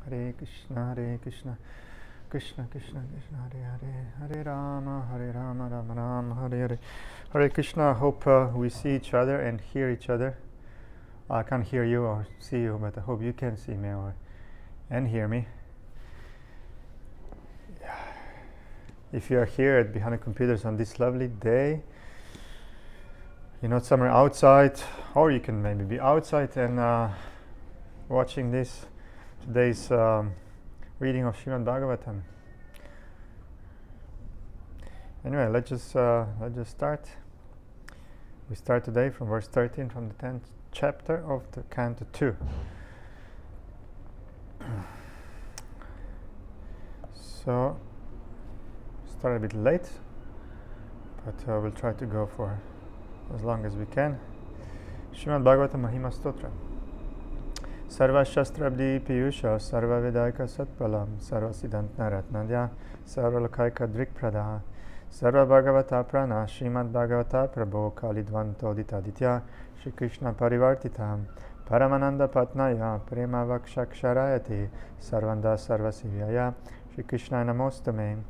Hare Krishna, Krishna Krishna, Hare Hare, Hare Rama, Rama Rama, Hare Hare. Hare Krishna. I hope we see each other and hear each other. I can't hear you or see you, but I hope you can see me and hear me. If you are here at behind the computers on this lovely day, you're not somewhere outside, or you can maybe be outside and watching today's reading of Srimad Bhagavatam. Anyway, let's just start. We start today from verse 13 from the 10th chapter of the Canto 2. So, start a bit late, but we'll try to go for as long as we can. Srimad Bhagavatam Mahima Stotra. Sarva Shastrabdi Piyusha Sarva Vedaika Satpalam Sarva Siddhantna Ratnadya Sarva Lokaika Drikprada Sarva Bhagavata Prana Srimad Bhagavata Prabho Kalidvanto Ditaditya Shri Krishna Parivartita Paramananda Patnaya Prema Vakshaksharayati Sarvanda Sarvasivyaya Shri Krishna Namostame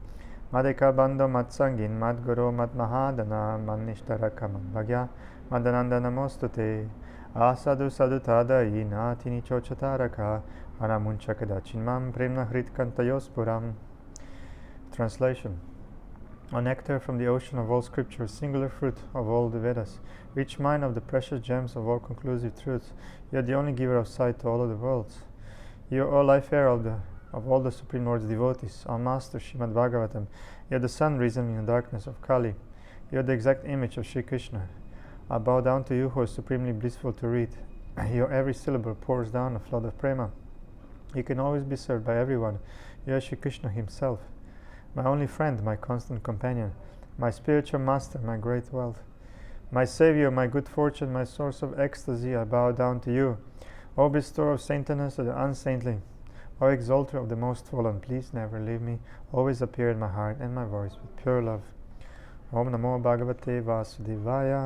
Madeka Bando Matsangin Madguru Madmahadana Mannishtara Bhagya Madananda Namostute Asadu Sadutadai Natini Chochataraka Anamunchakadachinmam Premna Hrit Kantayospuram. Translation. O nectar from the ocean of all scriptures, singular fruit of all the Vedas, rich mine of the precious gems of all conclusive truths, you are the only giver of sight to all of the worlds. You are all life air of all the Supreme Lord's devotees, our Master Srimad Bhagavatam. You are the sun risen in the darkness of Kali. You are the exact image of Sri Krishna. I bow down to you who is supremely blissful to read. Your every syllable pours down a flood of prema. You can always be served by everyone. You are Sri Krishna himself. My only friend, my constant companion, my spiritual master, my great wealth. My savior, my good fortune, my source of ecstasy, I bow down to you. O bestower of saintliness of the unsaintly, O exalter of the most fallen, please never leave me. Always appear in my heart and my voice with pure love. Om Namo Bhagavate Vasudevaya.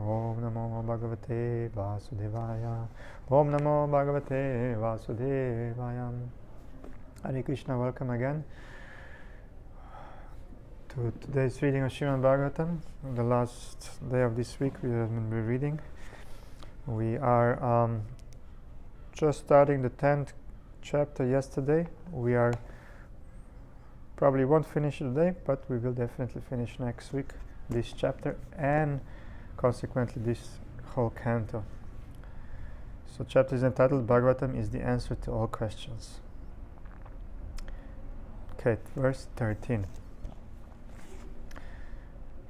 Om Namo Bhagavate Vasudevaya. Om Namo Bhagavate Vasudevaya. Hare Krishna, welcome again to today's reading of Srimad Bhagavatam. The last day of this week we have been reading. We are just starting the 10th chapter yesterday. We are probably won't finish it today, but we will definitely finish next week this chapter and consequently this whole canto. So chapter is entitled Bhagavatam is the answer to all questions. Okay, verse 13.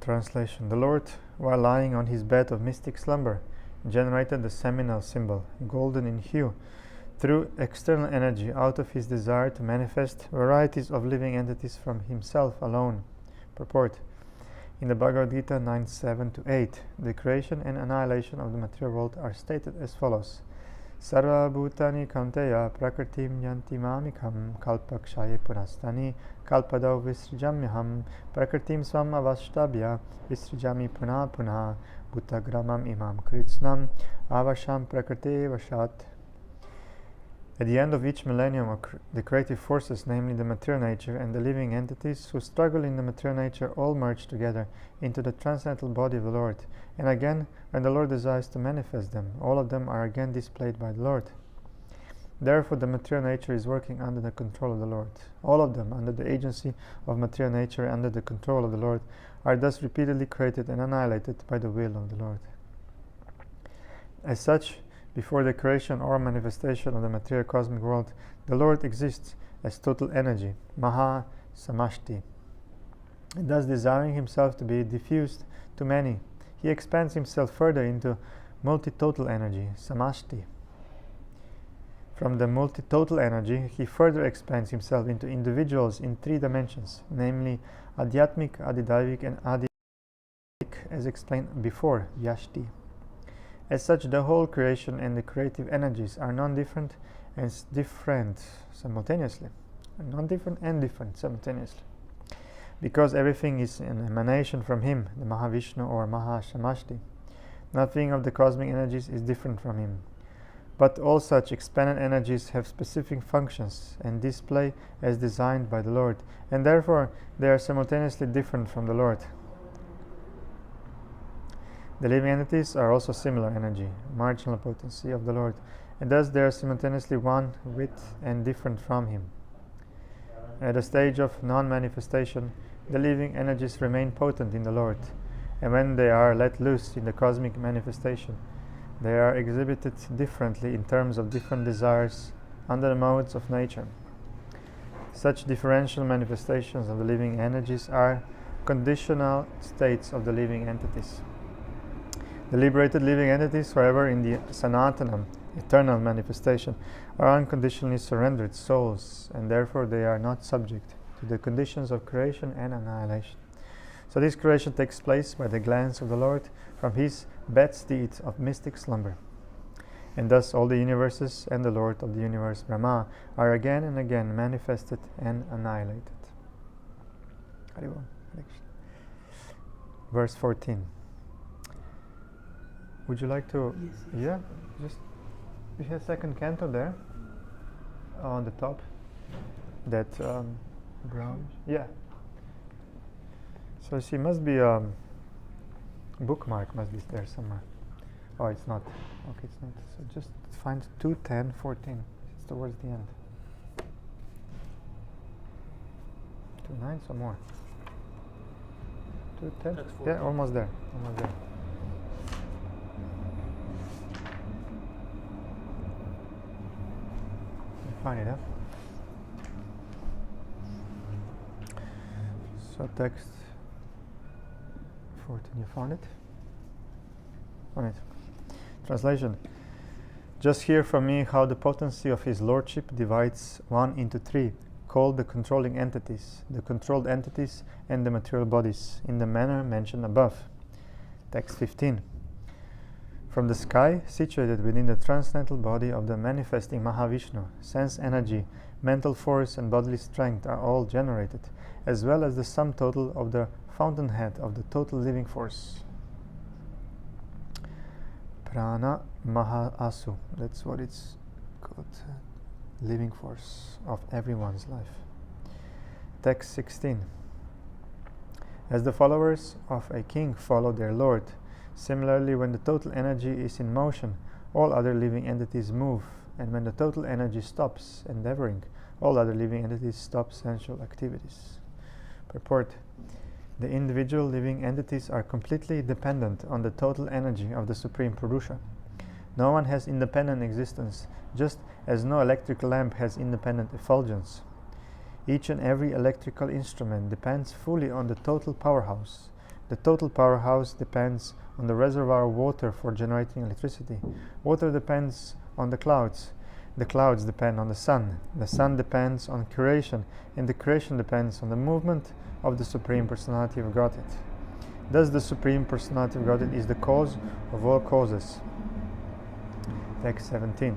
Translation. The Lord, while lying on his bed of mystic slumber, generated the seminal symbol, golden in hue, through external energy out of his desire to manifest varieties of living entities from himself alone. Purport. In the Bhagavad Gita 9:7-8, the creation and annihilation of the material world are stated as follows. Sarva bhutani kanteya prakritim yanti mamikam kalpakshaye punastani kalpadau visrijamyaham prakritim swam avashtabhya visrijami punah punah bhutagramam imam kritsnam avasham prakrite vashat. At the end of each millennium, the creative forces, namely the material nature and the living entities who struggle in the material nature, all merge together into the transcendental body of the Lord. And again, when the Lord desires to manifest them, all of them are again displayed by the Lord. Therefore, the material nature is working under the control of the Lord. All of them, under the agency of material nature, under the control of the Lord, are thus repeatedly created and annihilated by the will of the Lord. As such, before the creation or manifestation of the material cosmic world, the Lord exists as total energy, Maha Samashti. And thus desiring himself to be diffused to many, he expands himself further into multi-total energy, Samashti. From the multi-total energy, he further expands himself into individuals in 3 dimensions, namely Adhyatmic, Adidaivic, and Adivik, as explained before, Vyashti. As such, the whole creation and the creative energies are non-different and different simultaneously. Non-different and different simultaneously. Because everything is an emanation from him, the Mahavishnu or Maha Samashti. Nothing of the cosmic energies is different from him. But all such expanded energies have specific functions and display as designed by the Lord, and therefore they are simultaneously different from the Lord. The living entities are also similar energy, marginal potency of the Lord, and thus they are simultaneously one with and different from Him. At the stage of non-manifestation, the living energies remain potent in the Lord, and when they are let loose in the cosmic manifestation, they are exhibited differently in terms of different desires under the modes of nature. Such differential manifestations of the living energies are conditional states of the living entities. The liberated living entities, however, in the Sanatanam, eternal manifestation, are unconditionally surrendered souls, and therefore they are not subject to the conditions of creation and annihilation. So this creation takes place by the glance of the Lord from His bedstead of mystic slumber. And thus all the universes and the Lord of the universe, Brahma, are again and again manifested and annihilated. Verse 14. Would you like to... Yes. Yeah? Just... You have second canto there on the top. That brown... Yeah. So she must be bookmark must be there somewhere. Oh, it's not. Okay, it's not. So just find 2:10:14. It's towards the end. 2:9, some more. 2:10. Yeah, almost there. Almost there. You find it, huh? So text 14. You found it? On it. Translation. Just hear from me how the potency of His Lordship divides one into three, called the controlling entities, the controlled entities, and the material bodies, in the manner mentioned above. Text 15. From the sky, situated within the transcendental body of the manifesting Mahavishnu, sense energy, mental force, and bodily strength are all generated, as well as the sum total of the fountainhead of the total living force. Prana Maha-asu, that's what it's called, living force of everyone's life. Text 16. As the followers of a king follow their lord, similarly when the total energy is in motion, all other living entities move, and when the total energy stops endeavoring, all other living entities stop sensual activities. Purport. The individual living entities are completely dependent on the total energy of the Supreme Purusha. No one has independent existence, just as no electric lamp has independent effulgence. Each and every electrical instrument depends fully on the total powerhouse. The total powerhouse depends on the reservoir of water for generating electricity. Water depends on the clouds. The clouds depend on the sun. The sun depends on creation, and the creation depends on the movement of the Supreme Personality of Godhead. Thus the Supreme Personality of Godhead is the cause of all causes. Text 17.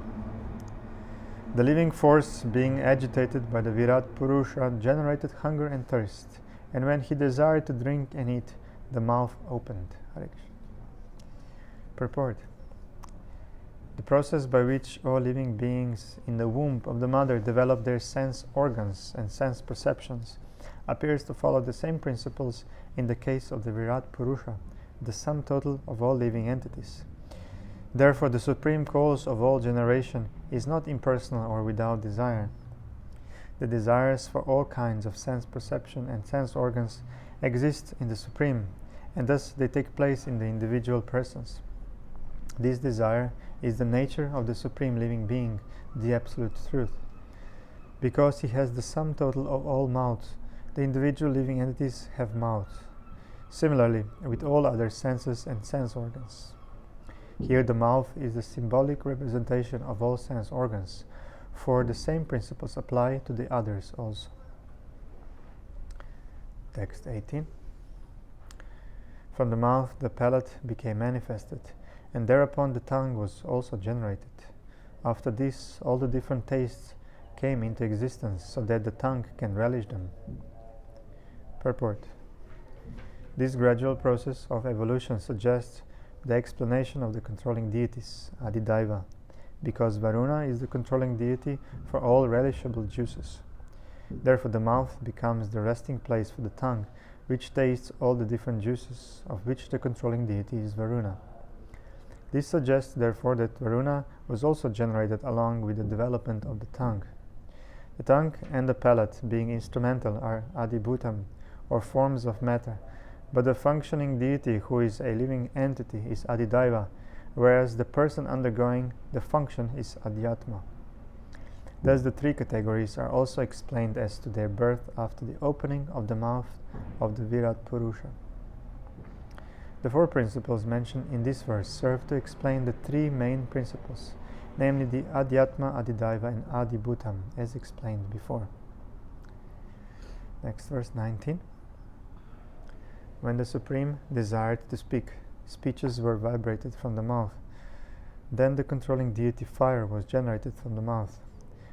The living force, being agitated by the Virat Purusha, generated hunger and thirst, and when he desired to drink and eat, the mouth opened. Purport. The process by which all living beings in the womb of the mother develop their sense organs and sense perceptions appears to follow the same principles in the case of the Virat Purusha, the sum total of all living entities. Therefore, the supreme cause of all generation is not impersonal or without desire. The desires for all kinds of sense perception and sense organs exist in the Supreme, and thus they take place in the individual persons. This desire is the nature of the Supreme Living Being, the Absolute Truth. Because He has the sum total of all mouths, the individual living entities have mouths. Similarly, with all other senses and sense organs. Here the mouth is the symbolic representation of all sense organs, for the same principles apply to the others also. Text 18. From the mouth the palate became manifested, and thereupon the tongue was also generated. After this, all the different tastes came into existence, so that the tongue can relish them. Purport. This gradual process of evolution suggests the explanation of the controlling deities, Adidaiva, because Varuna is the controlling deity for all relishable juices. Therefore the mouth becomes the resting place for the tongue, which tastes all the different juices, of which the controlling deity is Varuna. This suggests, therefore, that Varuna was also generated along with the development of the tongue. The tongue and the palate, being instrumental, are adibhutam, or forms of matter, but the functioning deity, who is a living entity, is adidaiva, whereas the person undergoing the function is adhyatma. Thus the three categories are also explained as to their birth after the opening of the mouth of the Virat Purusha. The four principles mentioned in this verse serve to explain the three main principles, namely the Adhyatma, Adidaiva, and Adibhutam, as explained before. Next, verse 19. When the Supreme desired to speak, speeches were vibrated from the mouth. Then the controlling deity fire was generated from the mouth.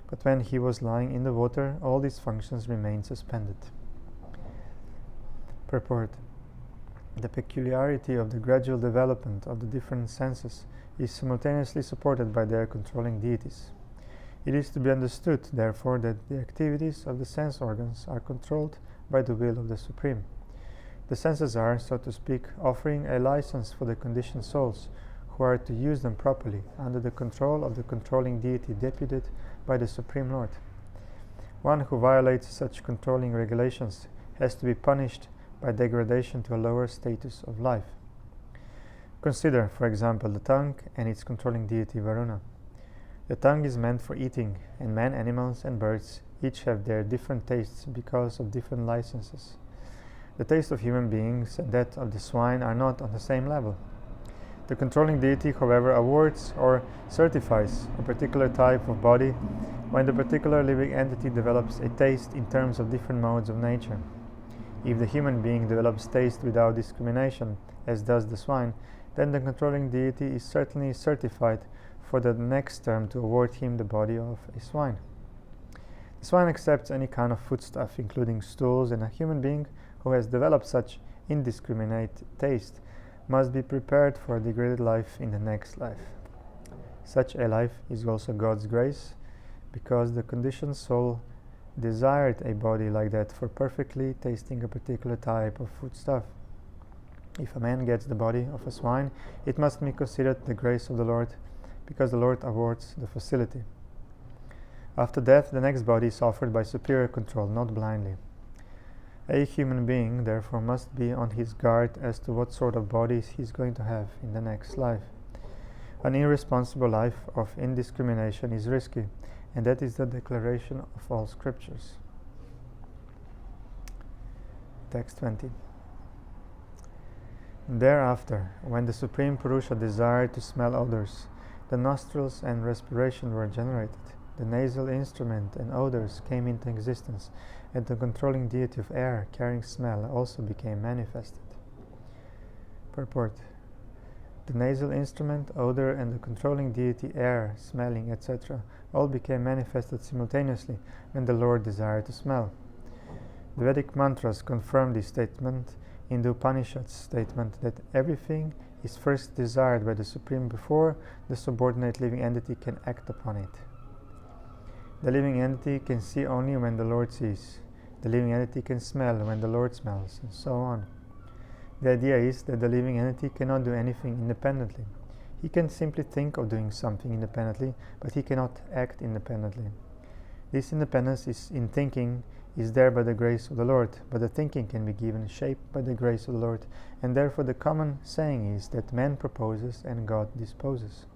But when he was lying in the water, all these functions remained suspended. Purport. The peculiarity of the gradual development of the different senses is simultaneously supported by their controlling deities. It is to be understood, therefore, that the activities of the sense organs are controlled by the will of the Supreme. The senses are, so to speak, offering a license for the conditioned souls who are to use them properly under the control of the controlling deity deputed by the Supreme Lord. One who violates such controlling regulations has to be punished by degradation to a lower status of life. Consider, for example, the tongue and its controlling deity Varuna. The tongue is meant for eating, and man, animals, and birds each have their different tastes because of different licenses. The taste of human beings and that of the swine are not on the same level. The controlling deity, however, awards or certifies a particular type of body when the particular living entity develops a taste in terms of different modes of nature. If the human being develops taste without discrimination, as does the swine, then the controlling deity is certainly certified for the next term to award him the body of a swine. The swine accepts any kind of foodstuff, including stools, and a human being who has developed such indiscriminate taste must be prepared for a degraded life in the next life. Such a life is also God's grace, because the conditioned soul desired a body like that for perfectly tasting a particular type of foodstuff. If a man gets the body of a swine, it must be considered the grace of the Lord, because the Lord awards the facility. After death, the next body is offered by superior control, not blindly. A human being, therefore, must be on his guard as to what sort of bodies he is going to have in the next life. An irresponsible life of indiscrimination is risky, and that is the declaration of all scriptures. Text 20. Thereafter, when the Supreme Purusha desired to smell odors, the nostrils and respiration were generated. The nasal instrument and odors came into existence, and the controlling deity of air carrying smell also became manifested. Purport. The nasal instrument, odor, and the controlling deity air, smelling, etc., all became manifested simultaneously when the Lord desired to smell. The Vedic mantras confirm this statement in the Upanishad's statement that everything is first desired by the Supreme before the subordinate living entity can act upon it. The living entity can see only when the Lord sees. The living entity can smell when the Lord smells, and so on. The idea is that the living entity cannot do anything independently. He can simply think of doing something independently, but he cannot act independently. This independence in thinking is there by the grace of the Lord, but the thinking can be given shape by the grace of the Lord, and therefore the common saying is that man proposes and God disposes.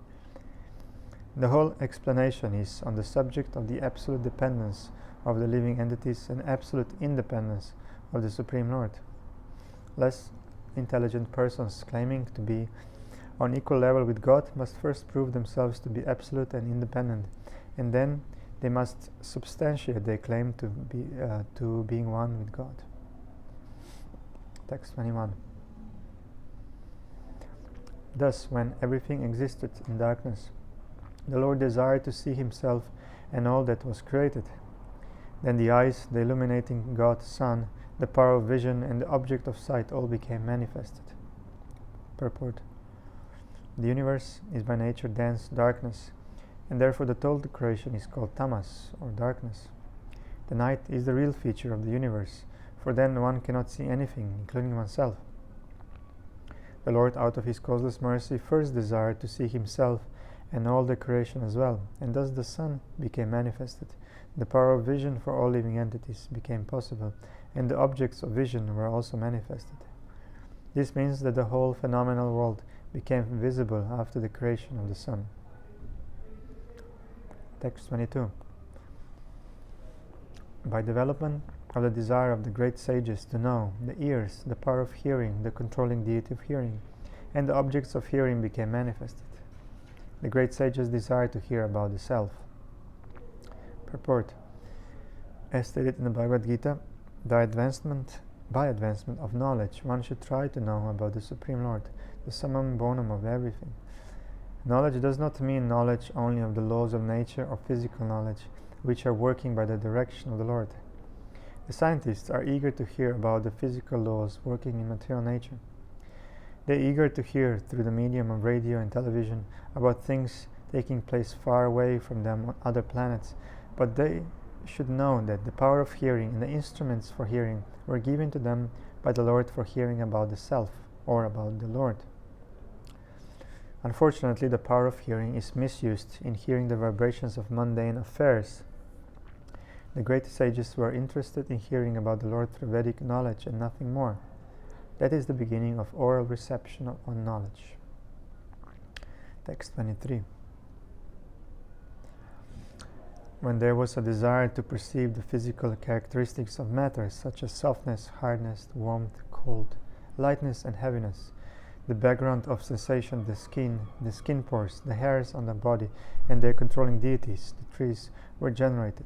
The whole explanation is on the subject of the absolute dependence of the living entities and absolute independence of the Supreme Lord. Less intelligent persons claiming to be on equal level with God must first prove themselves to be absolute and independent, and then they must substantiate their claim to being one with God. Text 21. Thus, when everything existed in darkness, the Lord desired to see himself and all that was created. Then the eyes, the illuminating God's Son, the power of vision, and the object of sight all became manifested. Purport. The universe is by nature dense darkness, and therefore the total creation is called tamas, or darkness. The night is the real feature of the universe, for then one cannot see anything, including oneself. The Lord, out of His causeless mercy, first desired to see Himself and all the creation as well, and thus the sun became manifested. The power of vision for all living entities became possible, and the objects of vision were also manifested. This means that the whole phenomenal world became visible after the creation of the sun. Text 22. By development of the desire of the great sages to know, the ears, the power of hearing, the controlling deity of hearing, and the objects of hearing became manifested. The great sages desire to hear about the self. Purport. As stated in the Bhagavad Gita, by advancement of knowledge, one should try to know about the Supreme Lord, the summum bonum of everything. Knowledge does not mean knowledge only of the laws of nature or physical knowledge, which are working by the direction of the Lord. The scientists are eager to hear about the physical laws working in material nature. They are eager to hear through the medium of radio and television about things taking place far away from them on other planets, but they should know that the power of hearing and the instruments for hearing were given to them by the Lord for hearing about the self, or about the Lord. Unfortunately, the power of hearing is misused in hearing the vibrations of mundane affairs. The great sages were interested in hearing about the Lord through Vedic knowledge and nothing more. That is the beginning of oral reception of knowledge. Text 23. When there was a desire to perceive the physical characteristics of matter, such as softness, hardness, warmth, cold, lightness, and heaviness, the background of sensation, the skin pores, the hairs on the body, and their controlling deities, the trees, were generated.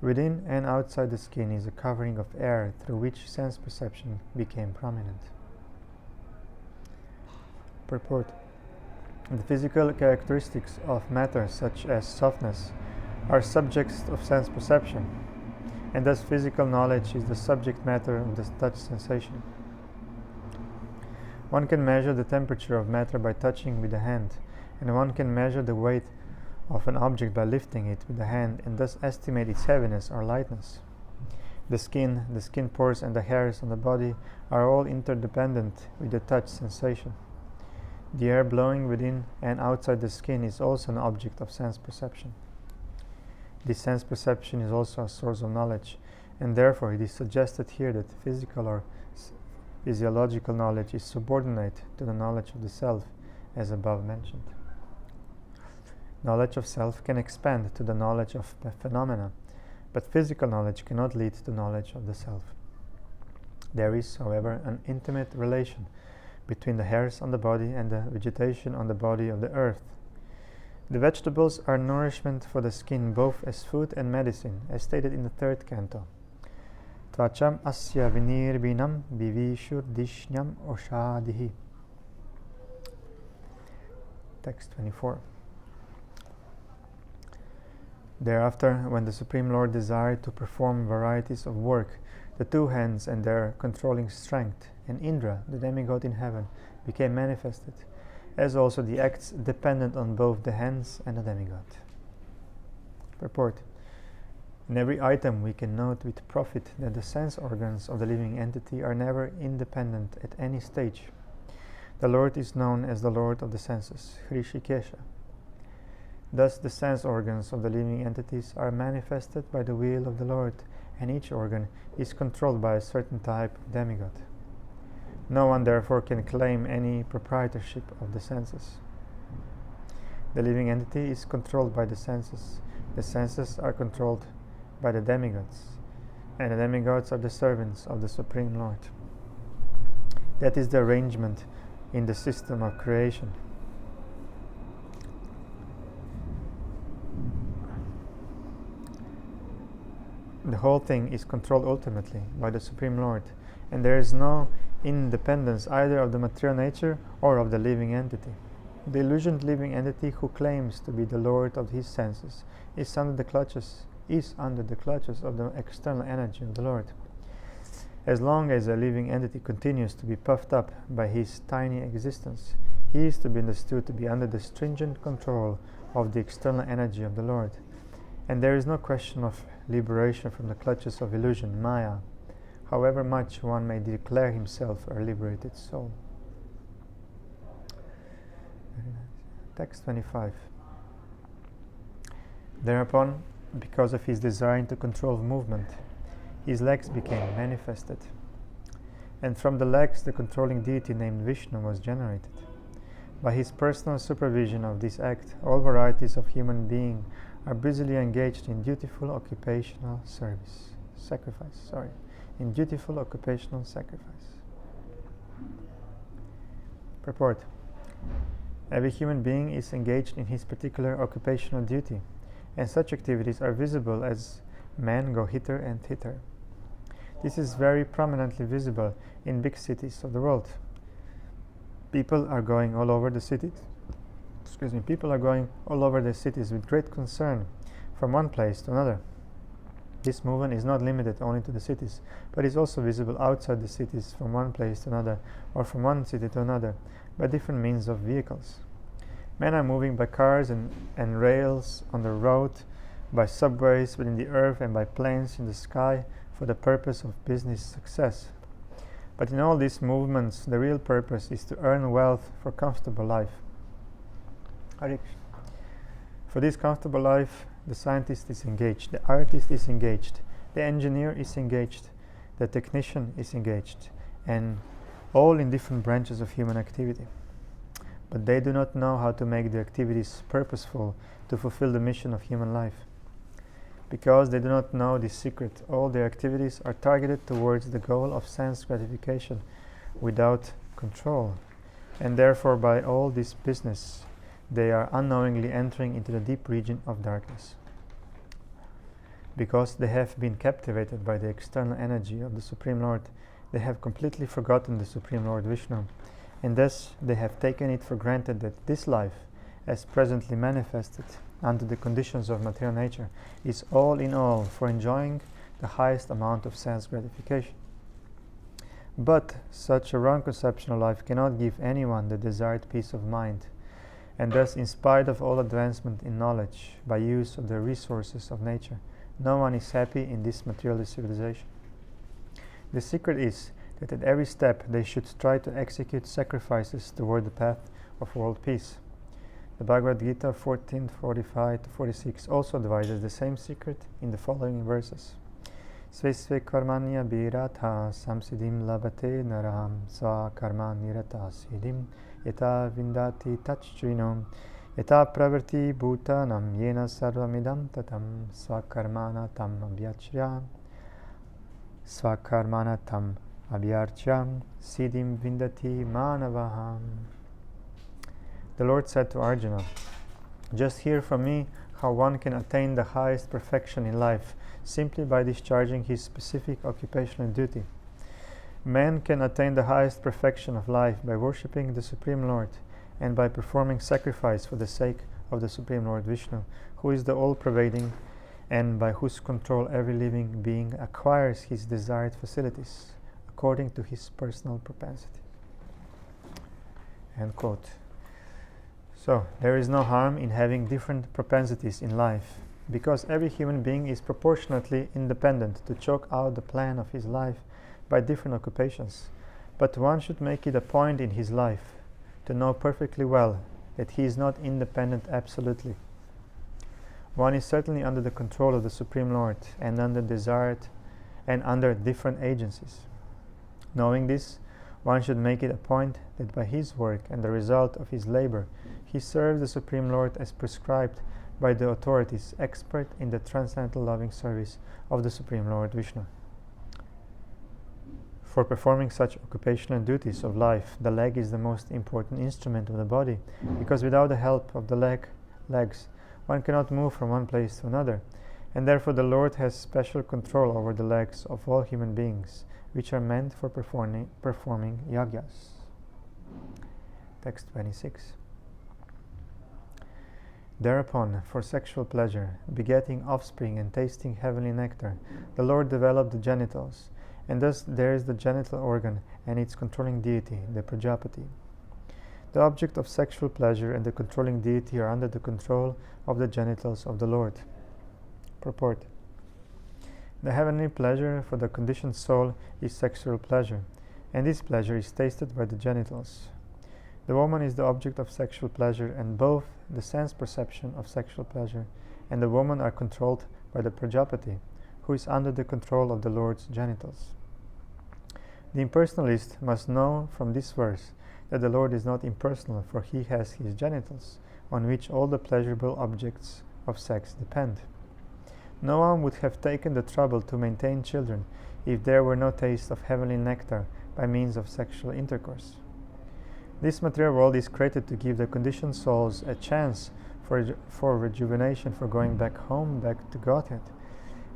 Within and outside the skin is a covering of air through which sense perception became prominent. Purport. The physical characteristics of matter, such as softness, are subjects of sense perception, and thus physical knowledge is the subject matter of the touch sensation. One can measure the temperature of matter by touching with the hand, and one can measure the weight of an object by lifting it with the hand, and thus estimate its heaviness or lightness. The skin pores, and the hairs on the body are all interdependent with the touch sensation. The air blowing within and outside the skin is also an object of sense perception. This sense perception is also a source of knowledge, and therefore it is suggested here that physical or physiological knowledge is subordinate to the knowledge of the self, as above mentioned. Knowledge of self can expand to the knowledge of phenomena, but physical knowledge cannot lead to knowledge of the self. There is, however, an intimate relation between the hairs on the body and the vegetation on the body of the earth. The vegetables are nourishment for the skin, both as food and medicine, as stated in the 3rd canto. Tvacham asya vinirbinam bivishur dishnyam oshadihi. Text 24. Thereafter, when the Supreme Lord desired to perform varieties of work, the 2 hands and their controlling strength, and Indra, the demigod in heaven, became manifested, as also the acts dependent on both the hands and the demigod. Purport. In every item we can note with profit that the sense organs of the living entity are never independent at any stage. The Lord is known as the Lord of the senses, Hrishikesha. Thus the sense organs of the living entities are manifested by the will of the Lord, and each organ is controlled by a certain type of demigod. No one therefore can claim any proprietorship of the senses. The living entity is controlled by the senses are controlled by the demigods, and the demigods are the servants of the Supreme Lord. That is the arrangement in the system of creation. The whole thing is controlled ultimately by the Supreme Lord, and there is no independence either of the material nature or of the living entity. The illusioned living entity who claims to be the Lord of his senses is under the clutches of the external energy of the Lord. As long as a living entity continues to be puffed up by his tiny existence, he is to be understood to be under the stringent control of the external energy of the Lord. And there is no question of liberation from the clutches of illusion, Maya, however much one may declare himself a liberated soul. Text 25. Thereupon, because of his desire to control movement, his legs became manifested. And from the legs the controlling deity named Vishnu was generated. By his personal supervision of this act, all varieties of human being are busily engaged in dutiful occupational sacrifice. Purport. Every human being is engaged in his particular occupational duty, and such activities are visible as men go hither and thither. This is very prominently visible in big cities of the world. People are going all over the cities with great concern from one place to another. This movement is not limited only to the cities, but is also visible outside the cities from one place to another, or from one city to another, by different means of vehicles. Men are moving by cars and rails on the road, by subways within the earth, and by planes in the sky for the purpose of business success. But in all these movements, the real purpose is to earn wealth for comfortable life. For this comfortable life, the scientist is engaged, the artist is engaged, the engineer is engaged, the technician is engaged, and all in different branches of human activity. But they do not know how to make the activities purposeful to fulfill the mission of human life. Because they do not know this secret, all their activities are targeted towards the goal of sense gratification without control, and therefore by all this business they are unknowingly entering into the deep region of darkness. Because they have been captivated by the external energy of the Supreme Lord, they have completely forgotten the Supreme Lord Vishnu, and thus they have taken it for granted that this life, as presently manifested under the conditions of material nature, is all in all for enjoying the highest amount of sense gratification. But such a wrong conception of life cannot give anyone the desired peace of mind, and thus, in spite of all advancement in knowledge by use of the resources of nature, no one is happy in this materialist civilization. The secret is that at every step they should try to execute sacrifices toward the path of world peace. The Bhagavad Gita 14:45-46 also advises the same secret in the following verses. Svesve karmanya biratha samsiddhim labate naram sva karma nirata siddhim yata vindati tachtrinom yata pravarti bhutanam yena sarvamidam tatam svakarmana tam abhyarchyam siddhim vindati manavaham. The Lord said to Arjuna, "Just hear from me how one can attain the highest perfection in life simply by discharging his specific occupational duty. Man can attain the highest perfection of life by worshipping the Supreme Lord and by performing sacrifice for the sake of the Supreme Lord Vishnu, who is the all-pervading and by whose control every living being acquires his desired facilities according to his personal propensity." End quote. So, there is no harm in having different propensities in life, because every human being is proportionately independent to chalk out the plan of his life by different occupations. But one should make it a point in his life to know perfectly well that he is not independent absolutely. One is certainly under the control of the Supreme Lord and under different agencies. Knowing this, one should make it a point that by his work and the result of his labor, he serves the Supreme Lord as prescribed by the authorities expert in the transcendental loving service of the Supreme Lord Vishnu. For performing such occupational duties of life, the leg is the most important instrument of the body, because without the help of the legs, one cannot move from one place to another, and therefore the Lord has special control over the legs of all human beings, which are meant for performing yagyas. Text 26. Thereupon, for sexual pleasure, begetting offspring and tasting heavenly nectar, the Lord developed the genitals, and thus there is the genital organ and its controlling deity, the Prajapati. The object of sexual pleasure and the controlling deity are under the control of the genitals of the Lord. Purport. The heavenly pleasure for the conditioned soul is sexual pleasure, and this pleasure is tasted by the genitals. The woman is the object of sexual pleasure, and both the sense perception of sexual pleasure and the woman are controlled by the Prajapati, who is under the control of the Lord's genitals. The impersonalist must know from this verse that the Lord is not impersonal, for he has his genitals, on which all the pleasurable objects of sex depend. No one would have taken the trouble to maintain children if there were no taste of heavenly nectar by means of sexual intercourse. This material world is created to give the conditioned souls a chance for rejuvenation, for going back home, back to Godhead,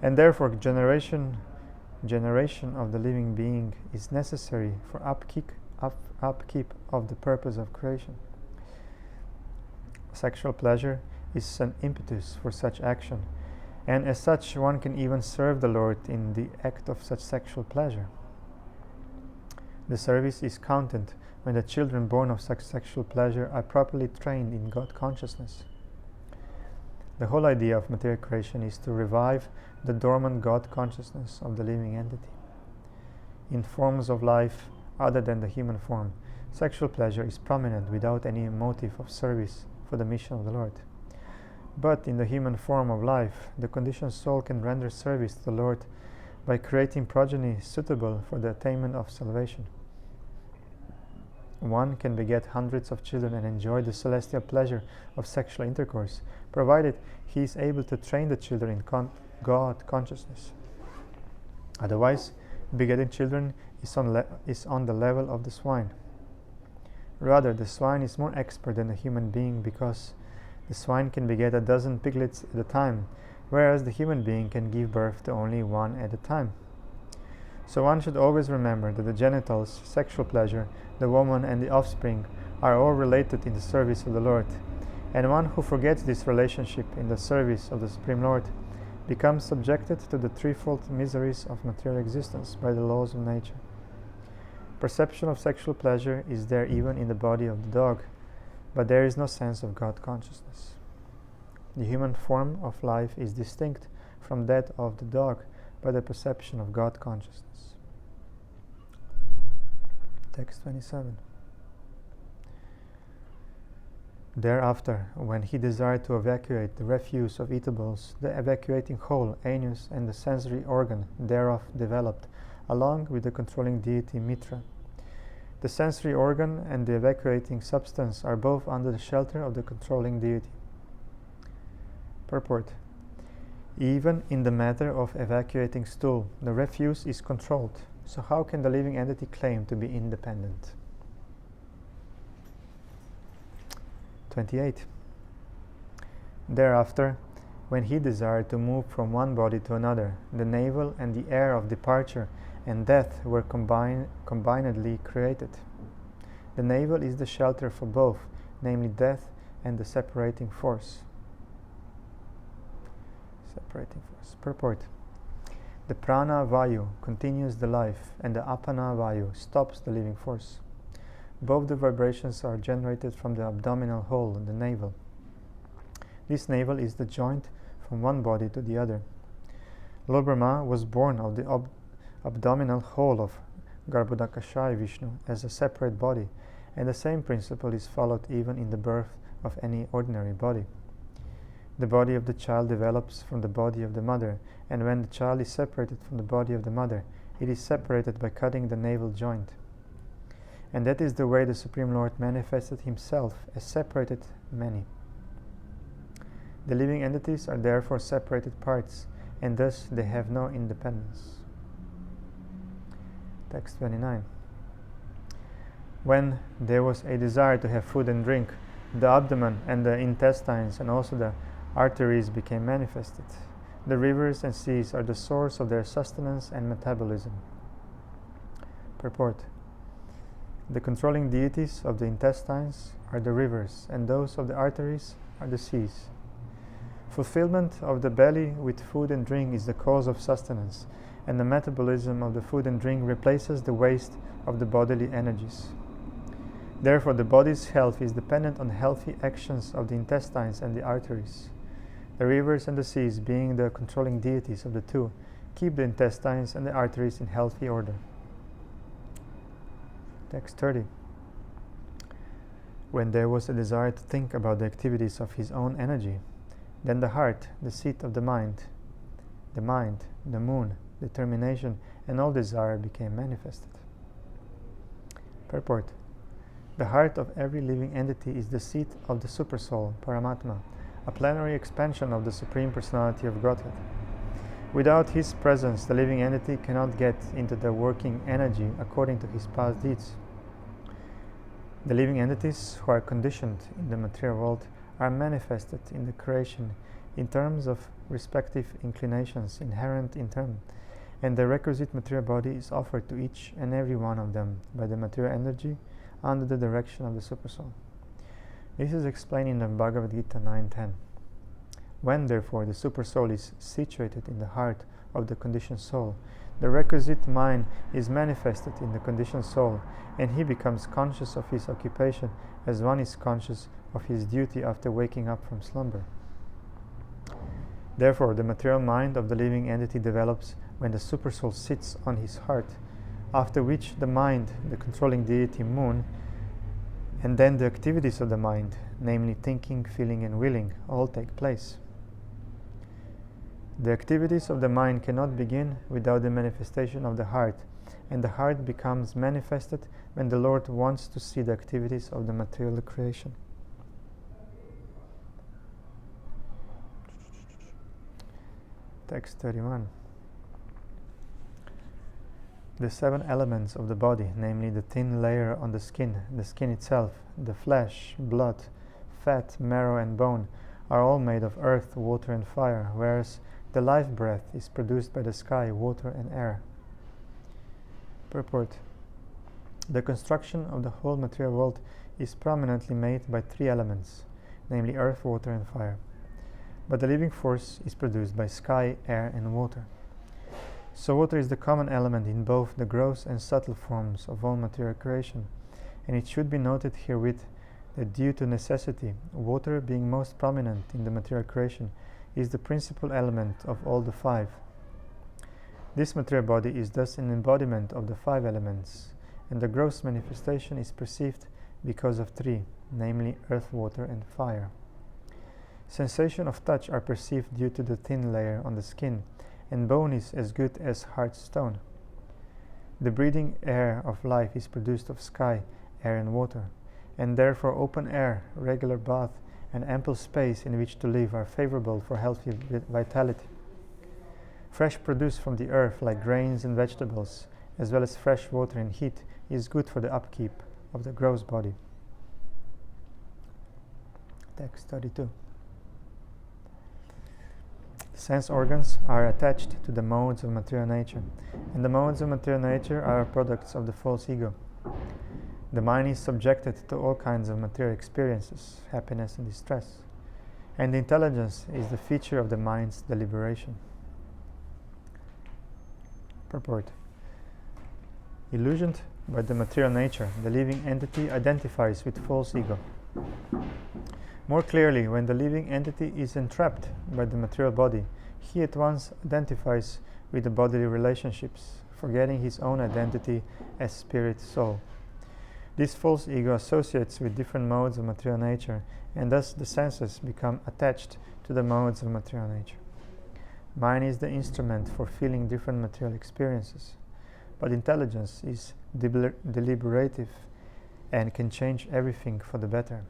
and therefore generation of the living being is necessary for upkeep of the purpose of creation. Sexual pleasure is an impetus for such action, and as such one can even serve the Lord in the act of such sexual pleasure. The service is counted when the children born of such sexual pleasure are properly trained in God consciousness. The whole idea of material creation is to revive the dormant God consciousness of the living entity. In forms of life other than the human form, sexual pleasure is prominent without any motive of service for the mission of the Lord. But in the human form of life, the conditioned soul can render service to the Lord by creating progeny suitable for the attainment of salvation. One can beget hundreds of children and enjoy the celestial pleasure of sexual intercourse, provided he is able to train the children in God consciousness. Otherwise, begetting children is on the level of the swine. Rather, the swine is more expert than the human being, because the swine can beget a dozen piglets at a time, whereas the human being can give birth to only one at a time. So one should always remember that the genitals, sexual pleasure, the woman, and the offspring are all related in the service of the Lord, and one who forgets this relationship in the service of the Supreme Lord becomes subjected to the threefold miseries of material existence by the laws of nature. Perception of sexual pleasure is there even in the body of the dog, but there is no sense of God consciousness. The human form of life is distinct from that of the dog by the perception of God consciousness. Text 27. Thereafter, when he desired to evacuate the refuse of eatables, the evacuating hole, anus, and the sensory organ thereof developed, along with the controlling deity Mitra. The sensory organ and the evacuating substance are both under the shelter of the controlling deity. Purport. Even in the matter of evacuating stool, the refuse is controlled, so how can the living entity claim to be independent? 28. Thereafter, when he desired to move from one body to another, the navel and the air of departure and death were combinedly created. The navel is the shelter for both, namely death and the separating force. Purport. The prana vayu continues the life, and the apana vayu stops the living force. Both the vibrations are generated from the abdominal hole, the navel. This navel is the joint from one body to the other. Lord Brahma was born of the abdominal hole of Garbhodakashayi Vishnu as a separate body, and the same principle is followed even in the birth of any ordinary body. The body of the child develops from the body of the mother, and when the child is separated from the body of the mother, it is separated by cutting the navel joint. And that is the way the Supreme Lord manifested himself as separated many. The living entities are therefore separated parts, and thus they have no independence. Text 29. When there was a desire to have food and drink, the abdomen and the intestines and also the arteries became manifested. The rivers and seas are the source of their sustenance and metabolism. Purport. The controlling deities of the intestines are the rivers, and those of the arteries are the seas. Fulfillment of the belly with food and drink is the cause of sustenance, and the metabolism of the food and drink replaces the waste of the bodily energies. Therefore, the body's health is dependent on healthy actions of the intestines and the arteries. The rivers and the seas, being the controlling deities of the two, keep the intestines and the arteries in healthy order. Text 30. When there was a desire to think about the activities of his own energy, then the heart, the seat of the mind, the moon, determination, and all desire became manifested. Purport. The heart of every living entity is the seat of the Supersoul, Paramatma, a plenary expansion of the Supreme Personality of Godhead. Without his presence, the living entity cannot get into the working energy according to his past deeds. The living entities who are conditioned in the material world are manifested in the creation in terms of respective inclinations inherent in them, and the requisite material body is offered to each and every one of them by the material energy under the direction of the Supersoul. This is explained in the Bhagavad Gita 9.10. When, therefore, the Supersoul is situated in the heart of the conditioned soul, the requisite mind is manifested in the conditioned soul, and he becomes conscious of his occupation as one is conscious of his duty after waking up from slumber. Therefore, the material mind of the living entity develops when the Supersoul sits on his heart, after which the mind, the controlling deity Moon, and then the activities of the mind, namely thinking, feeling, and willing, all take place. The activities of the mind cannot begin without the manifestation of the heart, and the heart becomes manifested when the Lord wants to see the activities of the material creation. Text 31. The 7 elements of the body, namely the thin layer on the skin itself, the flesh, blood, fat, marrow, and bone, are all made of earth, water, and fire, whereas the life breath is produced by the sky, water, and air. Purport. The construction of the whole material world is prominently made by 3 elements, namely earth, water, and fire. But the living force is produced by sky, air, and water. So water is the common element in both the gross and subtle forms of all material creation, and it should be noted herewith that due to necessity, water being most prominent in the material creation is the principal element of all the 5. This material body is thus an embodiment of the 5 elements, and the gross manifestation is perceived because of 3, namely earth, water, and fire. Sensation of touch are perceived due to the thin layer on the skin, and bone is as good as hard stone. The breathing air of life is produced of sky, air, and water, and therefore open air, regular bath, and ample space in which to live are favorable for healthy vitality. Fresh produce from the earth, like grains and vegetables, as well as fresh water and heat, is good for the upkeep of the gross body. Text 32. Sense organs are attached to the modes of material nature, and the modes of material nature are products of the false ego. The mind is subjected to all kinds of material experiences, happiness and distress, and the intelligence is the feature of the mind's deliberation. Purport. Illusioned by the material nature, the living entity identifies with false ego. More clearly, when the living entity is entrapped by the material body, he at once identifies with the bodily relationships, forgetting his own identity as spirit-soul. This false ego associates with different modes of material nature, and thus the senses become attached to the modes of material nature. Mind is the instrument for feeling different material experiences, but intelligence is deliberative and can change everything for the better.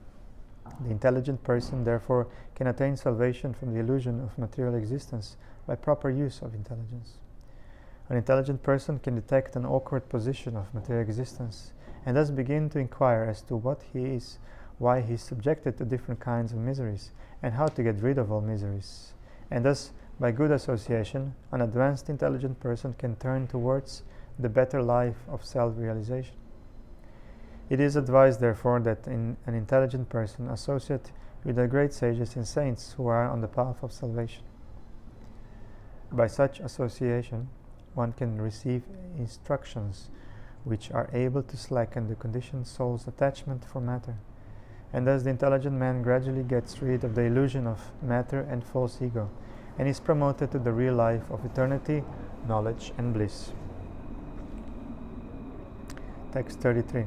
The intelligent person, therefore, can attain salvation from the illusion of material existence by proper use of intelligence. An intelligent person can detect an awkward position of material existence and thus begin to inquire as to what he is, why he is subjected to different kinds of miseries, and how to get rid of all miseries. And thus, by good association, an advanced intelligent person can turn towards the better life of self-realization. It is advised, therefore, that an intelligent person associate with the great sages and saints who are on the path of salvation. By such association, one can receive instructions which are able to slacken the conditioned soul's attachment for matter. And thus the intelligent man gradually gets rid of the illusion of matter and false ego, and is promoted to the real life of eternity, knowledge, and bliss. Text 33.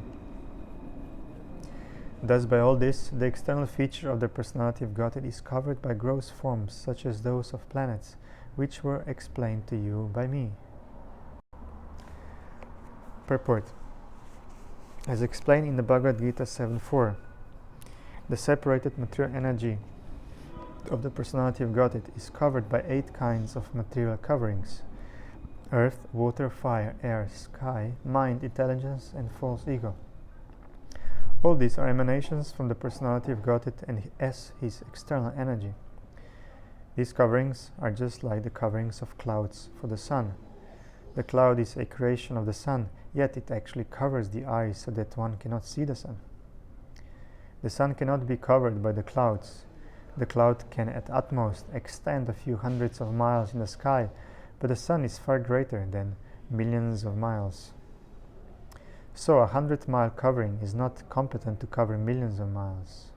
Thus by all this, the external feature of the personality of Godhead is covered by gross forms such as those of planets, which were explained to you by me. Purport. As explained in the Bhagavad Gita 7.4, the separated material energy of the personality of Godhead is covered by 8 kinds of material coverings: earth, water, fire, air, sky, mind, intelligence, and false ego. All these are emanations from the personality of Godhead and as his external energy. These coverings are just like the coverings of clouds for the sun. The cloud is a creation of the sun, yet it actually covers the eyes so that one cannot see the sun. The sun cannot be covered by the clouds. The cloud can at utmost extend a few hundreds of miles in the sky, but the sun is far greater than millions of miles. So a 100-mile covering is not competent to cover millions of miles.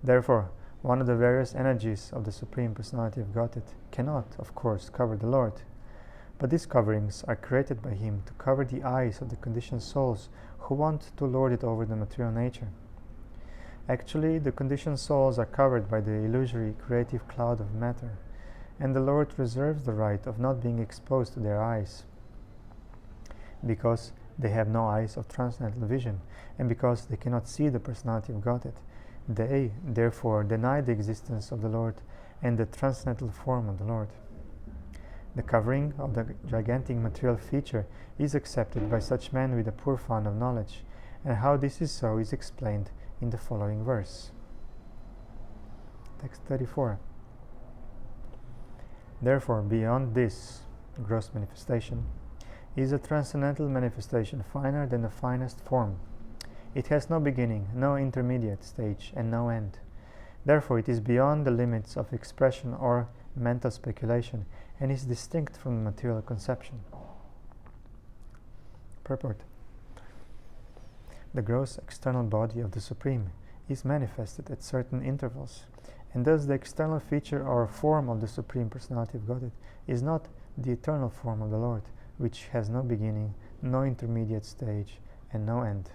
Therefore, one of the various energies of the Supreme Personality of Godhead cannot, of course, cover the Lord. But these coverings are created by him to cover the eyes of the conditioned souls who want to lord it over the material nature. Actually, the conditioned souls are covered by the illusory creative cloud of matter, and the Lord reserves the right of not being exposed to their eyes, because they have no eyes of transcendental vision, and because they cannot see the personality of Godhead. They, therefore, deny the existence of the Lord and the transcendental form of the Lord. The covering of the gigantic material feature is accepted by such men with a poor fund of knowledge, and how this is so is explained in the following verse. Text 34. Therefore, beyond this gross manifestation is a transcendental manifestation finer than the finest form. It has no beginning, no intermediate stage, and no end. Therefore, it is beyond the limits of expression or mental speculation, and is distinct from the material conception. Purport. The gross external body of the Supreme is manifested at certain intervals, and thus the external feature or form of the Supreme Personality of Godhead is not the eternal form of the Lord, which has no beginning, no intermediate stage, and no end.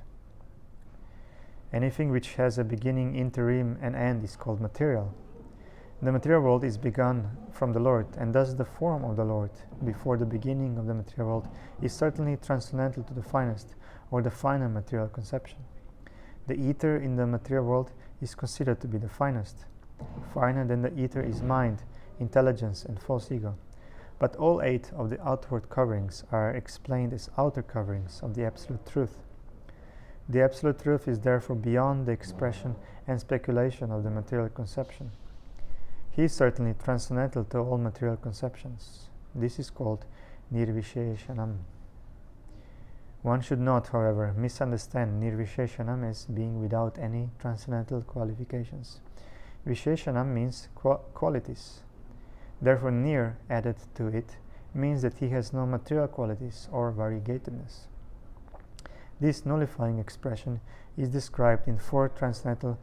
Anything which has a beginning, interim, and end is called material. The material world is begun from the Lord, and thus the form of the Lord, before the beginning of the material world, is certainly transcendental to the finest, or the finer material conception. The ether in the material world is considered to be the finest. Finer than the ether is mind, intelligence, and false ego. But all 8 of the outward coverings are explained as outer coverings of the Absolute Truth. The Absolute Truth is therefore beyond the expression and speculation of the material conception. He is certainly transcendental to all material conceptions. This is called Nirvisheshanam. One should not, however, misunderstand Nirvisheshanam as being without any transcendental qualifications. Visheshanam means qualities. Therefore, Nir added to it means that he has no material qualities or variegatedness. This nullifying expression is described in 4 transcendental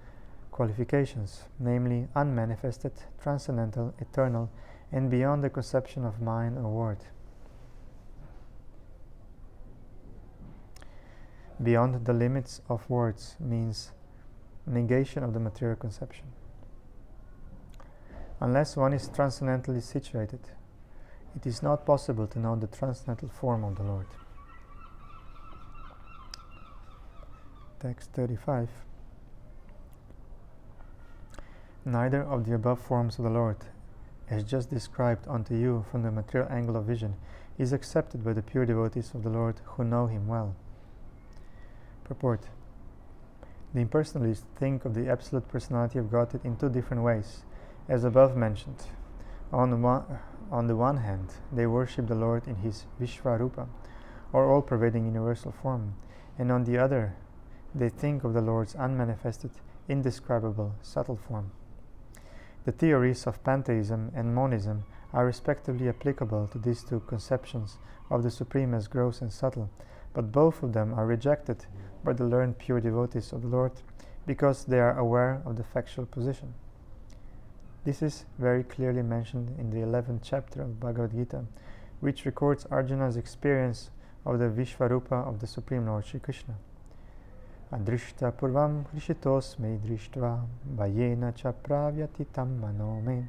qualifications, namely unmanifested, transcendental, eternal, and beyond the conception of mind or word. Beyond the limits of words means negation of the material conception. Unless one is transcendentally situated, it is not possible to know the transcendental form of the Lord. Text 35. Neither of the above forms of the Lord, as just described unto you from the material angle of vision, is accepted by the pure devotees of the Lord who know him well. Purport. The impersonalists think of the Absolute Personality of Godhead in 2 different ways, as above mentioned. On the one hand, they worship the Lord in his Vishvarupa, or all-pervading universal form, and on the other, they think of the Lord's unmanifested, indescribable, subtle form. The theories of pantheism and monism are respectively applicable to these 2 conceptions of the Supreme as gross and subtle, but both of them are rejected by the learned pure devotees of the Lord because they are aware of the factual position. This is very clearly mentioned in the 11th chapter of Bhagavad Gita, which records Arjuna's experience of the Vishvarupa of the Supreme Lord Sri Krishna. Adrishta purvam hrishitosme drishtva vayena cha pravyatitam manome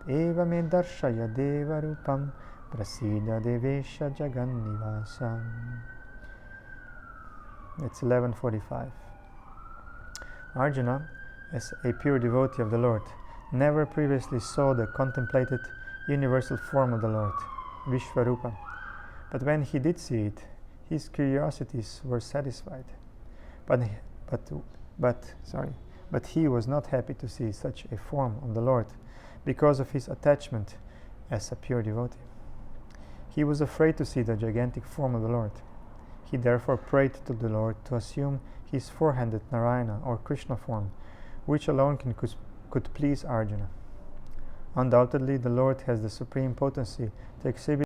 tat eva me darshaya deva rupam prasida devesha jagannivasam. It's 11:45. Arjuna, as a pure devotee of the Lord, never previously saw the contemplated universal form of the Lord, Vishvarupa. But when he did see it, his curiosities were satisfied. But he was not happy to see such a form of the Lord because of his attachment as a pure devotee. He was afraid to see the gigantic form of the Lord. He therefore prayed to the Lord to assume his four-handed Narayana or Krishna form, which alone could please Arjuna. Undoubtedly, the Lord has the supreme potency to exhibit